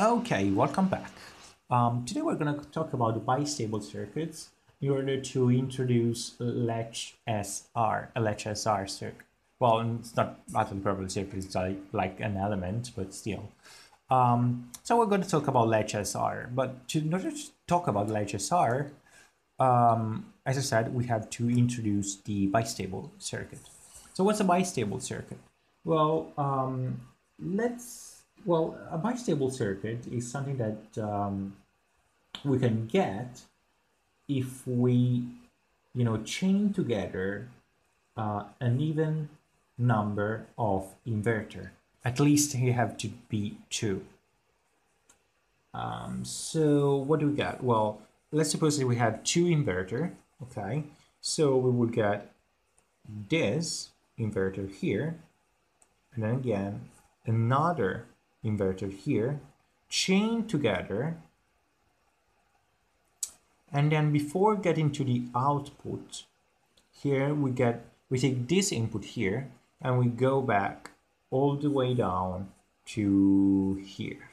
Okay, welcome back. Today we're going to talk about the bistable circuits in order to introduce Latch SR, a Latch SR circuit. Well, it's not actually probably circuit, it's like an element, but still. So we're going to talk about Latch SR, but in order to talk about Latch SR, as I said, we have to introduce the bistable circuit. So what's a bistable circuit? Well, a bistable circuit is something that we can get if we, chain together an even number of inverter. At least you have to be two. So what do we got? Well, let's suppose that we have two inverter. Okay, so we will get this inverter here, and then again another inverter here, chain together, and then before getting to the output here we take this input here and we go back all the way down to here.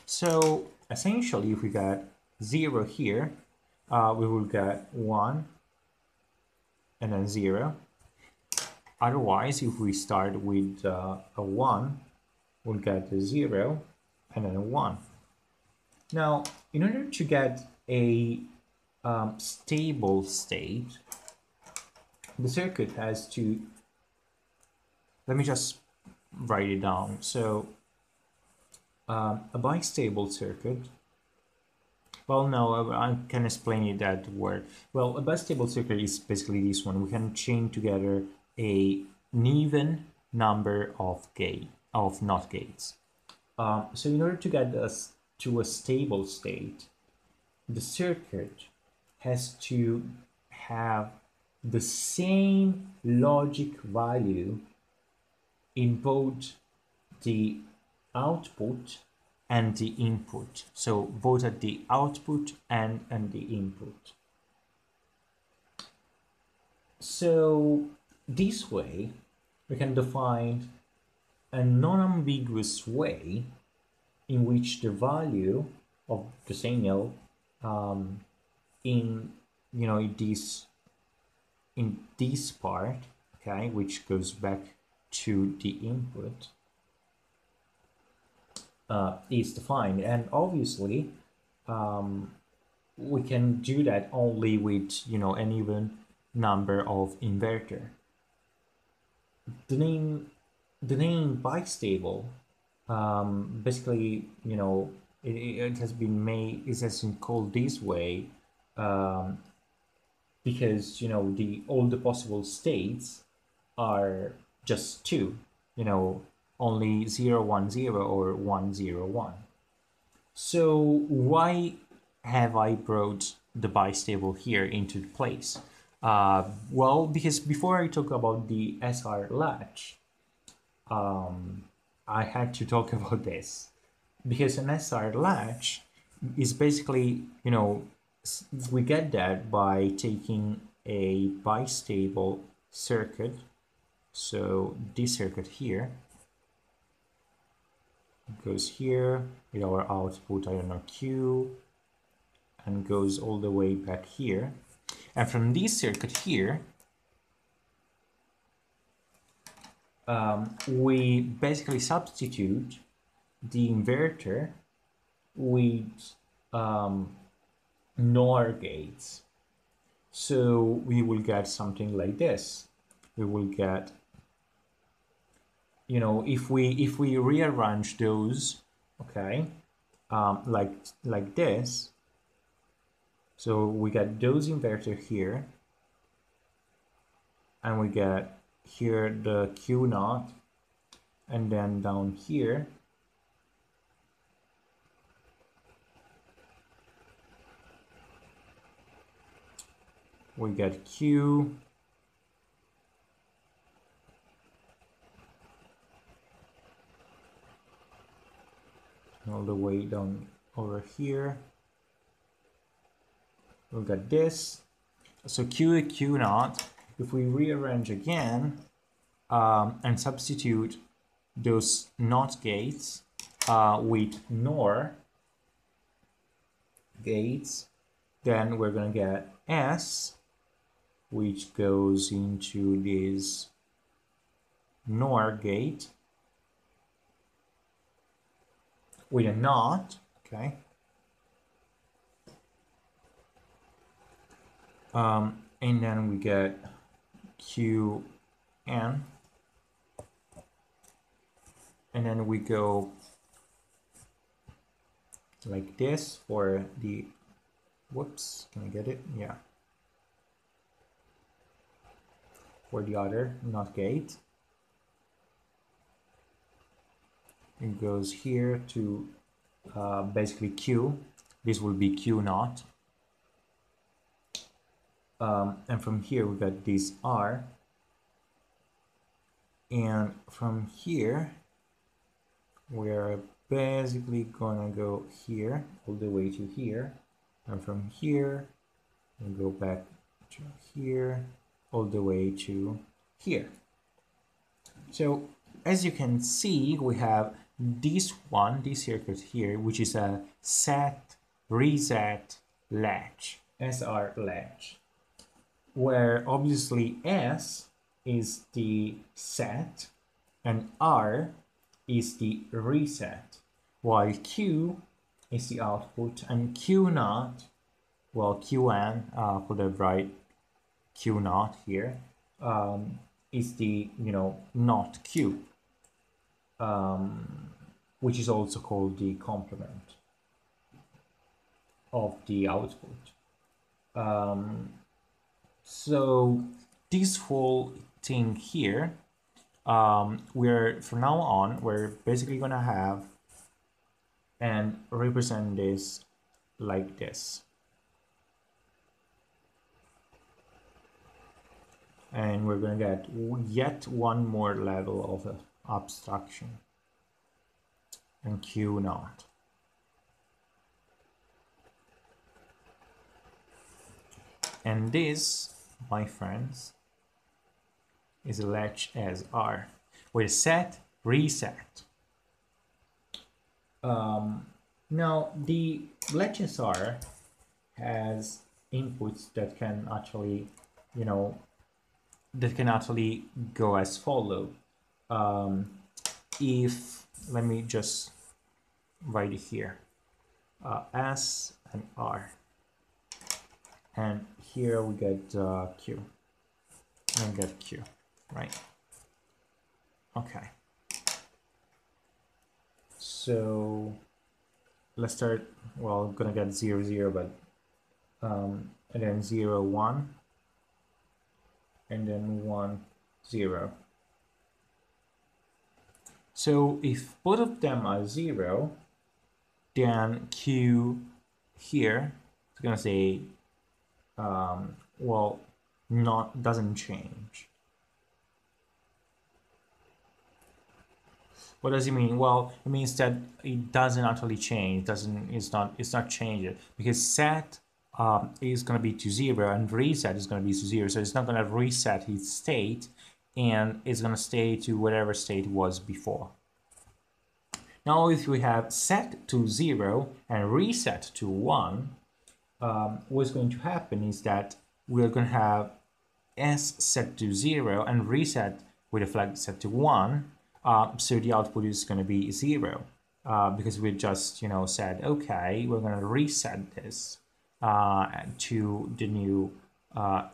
So essentially if we got 0 here, we will get 1 and then 0. Otherwise, if we start with a 1, we'll get a 0 and then a 1. Now, in order to get a stable state, the circuit has to, let me just write it down. So a bistable circuit, well, no, I can explain it that word. Well, a bistable circuit is basically this one. We can chain together an even number of NOT gates. So in order to get us to a stable state, the circuit has to have the same logic value in both the output and the input. So both at the output and the input. So this way we can define a non-ambiguous way in which the value of the signal in this part, okay, which goes back to the input, is defined. And obviously we can do that only with an even number of inverter. The name bistable basically it has been called this way because all the possible states are just two, only 0, 1, 0 or 1, 0, 1. So why have I brought the bistable here into place? Well, because before I talk about the SR latch, I had to talk about this, because an SR latch is basically, we get that by taking a bistable circuit. So this circuit here goes here with our output, I don't know, Q, and goes all the way back here. And from this circuit here, we basically substitute the inverter with NOR gates. So we will get something like this. We will get, if we rearrange those, okay, like this. So we got those inverter here, and we get here the Q naught, and then down here we get Q, all the way down over here. We'll get this. So Q naught, if we rearrange again and substitute those NOT gates, with NOR gates, then we're going to get S, which goes into this NOR gate with a NOT, okay? And then we get QN, and then we go like this for the, whoops, can I get it? Yeah. For the other NOT gate. It goes here to basically Q. This will be Q naught. And from here we got this R. And from here, we're basically gonna go here, all the way to here. And from here, we go back to here, all the way to here. So as you can see, we have this circuit here, which is a set, reset, latch, SR latch, where obviously S is the set and R is the reset, while Q is the output and Q naught, well, QN, for the right Q naught here, is the, not Q, which is also called the complement of the output. So this whole thing here, from now on, we're basically gonna have and represent this like this. And we're going to get yet one more level of abstraction, and Q naught. And this, my friends, is a latch as R with set, reset. Now the latch SR has inputs that can actually, go as follow. If, let me just write it here, S and R, and here we get Q, and get Q, right? Okay. So let's start, well, I'm gonna get 0, 0, but and then 0, 1, and then 1, 0. So if both of them are 0, then Q here is gonna say, well, doesn't change. What does it mean? Well, it means that it doesn't actually change. It's not changed, because set is going to be to 0 and reset is going to be to 0. So it's not going to reset its state, and it's going to stay to whatever state it was before. Now, if we have set to 0 and reset to 1, what's going to happen is that we're going to have S set to 0 and reset with a flag set to 1. So the output is going to be 0, because we just, said, okay, we're going to reset this to the new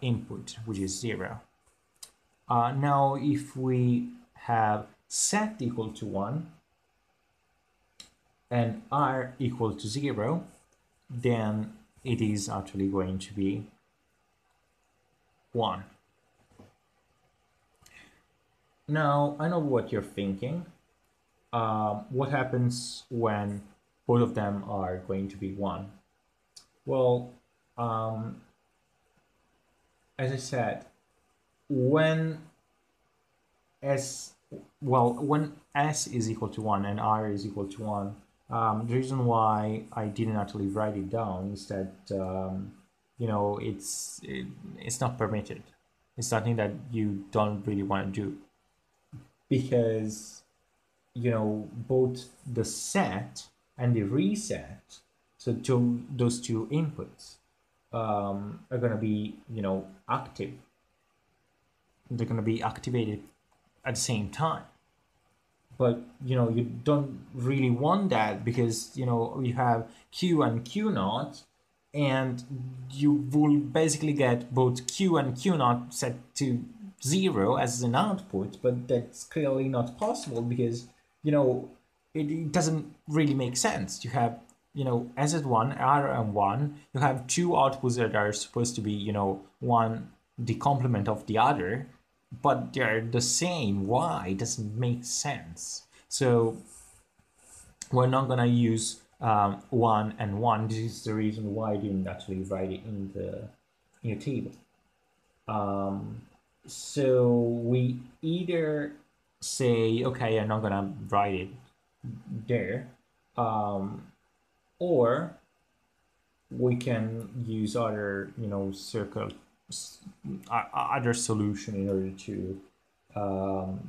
input, which is 0. Now, if we have set equal to 1 and R equal to 0, then it is actually going to be 1. Now, I know what you're thinking. What happens when both of them are going to be 1? Well, as I said, when S is equal to 1 and R is equal to 1, the reason why I didn't actually write it down is that, it's not permitted. It's something that you don't really want to do. Because you know, both the set and the reset, so those two inputs are going to be, you know, active. They're going to be activated at the same time. But, you know, you don't really want that because, you know, you have Q and Q naught, and you will basically get both Q and Q naught set to 0 as an output, but that's clearly not possible because, you know, it doesn't really make sense. You have, you know, S at 1, R and 1, you have two outputs that are supposed to be, you know, one the complement of the other, but they're the same. Why? It doesn't make sense. So we're not gonna use 1 and 1. This is the reason why I didn't actually write it in the table. So we either say, okay, I'm not gonna write it there, or we can use other, you know, other solution in order to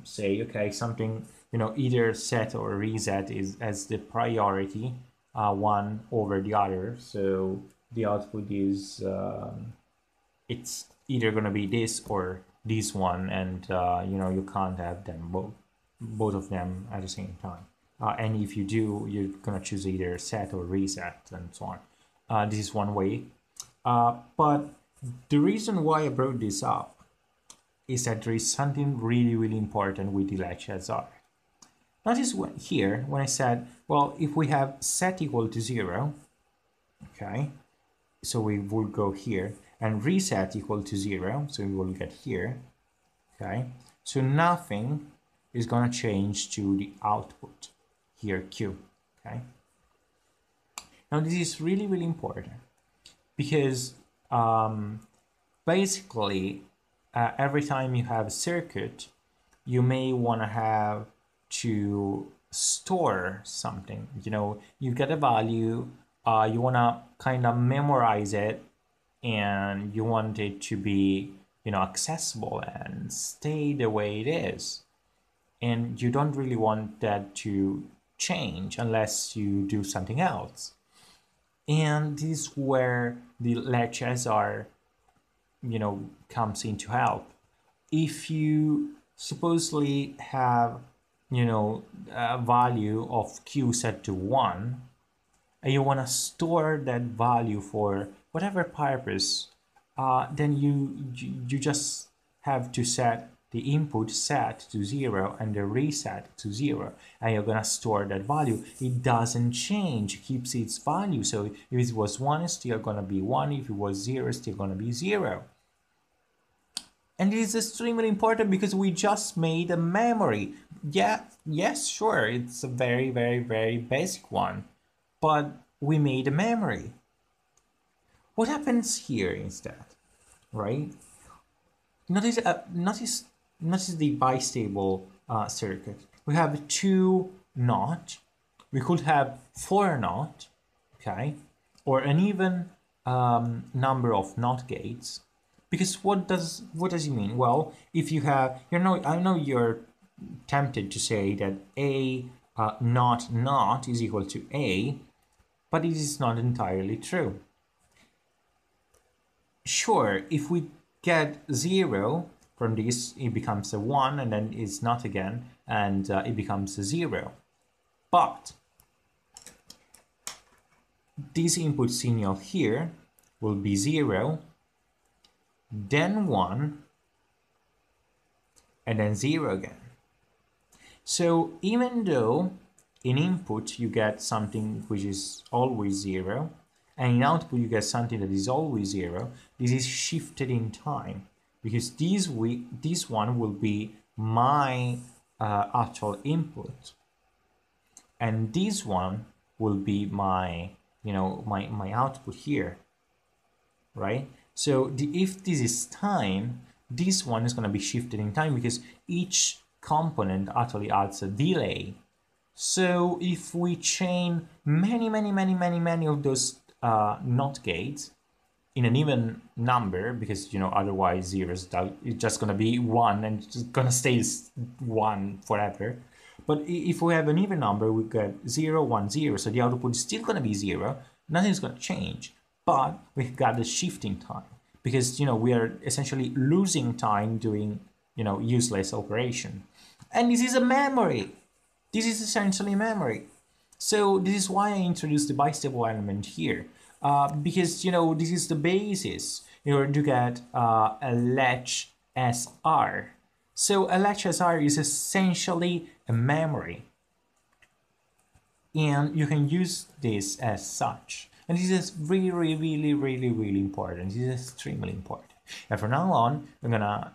say, okay, something, you know, either set or reset is as the priority, one over the other. So the output is it's either going to be this or this one, and you know, you can't have them both of them at the same time. And if you do, you're going to choose either set or reset and so on. This is one way. But the reason why I brought this up is that there is something really, really important with the Latch SR. Notice here when I said, well, if we have set equal to 0, okay, so we will go here, and reset equal to 0, so we will get here, okay, so nothing is going to change to the output here, Q, okay. Now this is really, really important because basically every time you have a circuit, you may want to have to store something. You know, you get a value, you want to kind of memorize it, and you want it to be, you know, accessible and stay the way it is. And you don't really want that to change unless you do something else. And this is where the Latch SR, you know, comes in to help. If you supposedly have, you know, a value of Q set to 1, and you want to store that value for whatever purpose, then you just have to set the input set to 0 and the reset to 0, and you're gonna store that value. It doesn't change, it keeps its value. So if it was 1, it's still gonna be 1. If it was 0, it's still gonna be 0. And it is extremely important because we just made a memory. Yeah, yes, sure, it's a very, very, very basic one, but we made a memory. What happens here instead, right? Notice the bistable circuit. We have 2 naught. We could have 4 naught, okay, or an even number of NOT gates. Because what does it mean? Well, if you have, you know, I know you're tempted to say that A not is equal to A, but it is not entirely true. Sure, if we get 0 from this, it becomes a 1, and then it's not again, and it becomes a 0. But this input signal here will be 0, then 1, and then 0 again. So even though in input you get something which is always 0, and in output you get something that is always 0, this is shifted in time, because this one will be my actual input, and this one will be my, you know, my output here, right? So if this is time, this one is going to be shifted in time because each component actually adds a delay. So if we chain many of those NOT gates in an even number, because, you know, otherwise zeros, it's just going to be 1 and it's just going to stay 1 forever. But if we have an even number, we get 0, 1, 0. So the output is still going to be 0. Nothing's going to change. But we've got the shifting time because, we are essentially losing time doing, useless operation. And this is a memory. This is essentially memory. So this is why I introduced the bistable element here. Because, this is the basis in order to get a latch SR. So a latch SR is essentially a memory. And you can use this as such. And this is really, really, really, really important. This is extremely important. And from now on, I'm gonna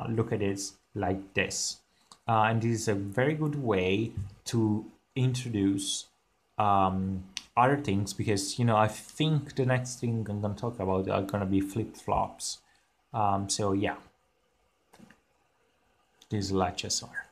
look at it like this. And this is a very good way to introduce other things because, I think the next thing I'm gonna talk about are gonna be flip-flops. So yeah, this is Latch SR.